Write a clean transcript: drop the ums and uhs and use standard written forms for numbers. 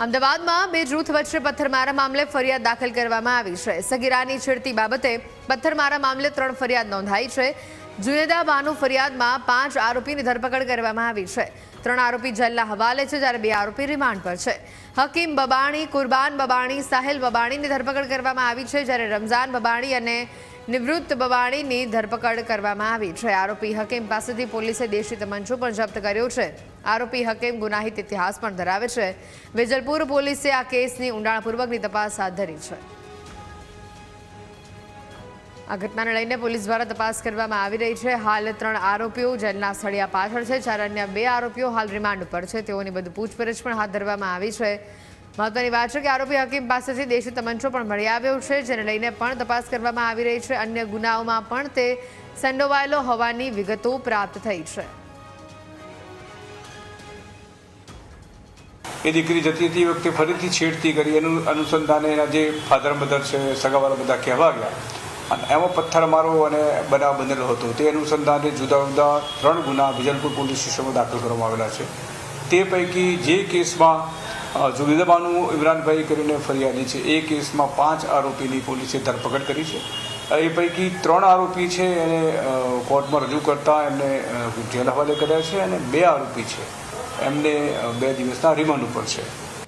અમદાવાદમાં બે જૂથ વચ્ચે પથ્થરમારા મામલે ફરિયાદ દાખલ કરવામાં આવી છે। સગીરાની છેડતી બાબતે પથ્થરમારા મામલે 3 ફરિયાદ નોંધાઈ છે। જુનેદા બાનુ ફરિયાદમાં 5 આરોપીની ધરપકડ કરવામાં આવી છે। 3 આરોપી જેલના હવાલે છે, જ્યારે 2 આરોપી રિમાન્ડ પર છે। હકીમ બબાણી, કુરબાન બબાણી, સાહિલ બબાણીની ધરપકડ કરવામાં આવી છે, જ્યારે રમઝાન બબાણી અને નિવૃત્ત બબાણીની ધરપકડ કરવામાં આવી છે। આરોપી હકીમ પાસેથી પોલીસે દેશી તમંચો પણ જપ્ત કર્યો છે। આરોપી હકીમ ગુનાહિત ઇતિહાસ પણ ધરાવે છે। વેજલપુર પોલીસે આ કેસની ઊંડાણપૂર્વકની તપાસ હાથ ધરી છે। આ ઘટનાને લઈને પોલીસ દ્વારા તપાસ કરવામાં આવી રહી છે। હાલ 3 આરોપીઓ જેલના સળિયા પાછળ છે, જ્યારે અન્ય 2 આરોપીઓ હાલ રિમાન્ડ પર છે। તેઓની વધુ પૂછપરછ પણ હાથ ધરવામાં આવી છે। મહત્વની વાત છે કે આરોપી હકીમ પાસેથી દેશી તમંચો પણ મળી આવ્યો છે, જેને લઈને પણ તપાસ કરવામાં આવી રહી છે। અન્ય ગુનાઓમાં પણ તે સંડોવાયેલો હોવાની વિગતો પ્રાપ્ત થઈ છે। એ દીકરી જતી હતી વખતે ફરીથી છેડતી કરી, એનું અનુસંધાને એના જે ફાધર મધર છે, સગાવાળા બધા કહેવા ગયા અને એમાં પથ્થરમારો અને બનાવ બનેલો હતો। તે અનુસંધાને જુદા જુદા 3 ગુના વેજલપુર પોલીસ સ્ટેશનમાં દાખલ કરવામાં આવેલા છે। તે પૈકી જે કેસમાં જુનેદા બાનુ ઇમરાનભાઈ કરીને ફરિયાદી છે, એ કેસમાં 5 આરોપીની પોલીસે ધરપકડ કરી છે। એ પૈકી 3 આરોપી છે એને કોર્ટમાં રજૂ કરતા એમને જેલ હવાલે કર્યા છે, અને 2 આરોપી છે એમને 2 દિવસના રિમાન્ડ ઉપર છે।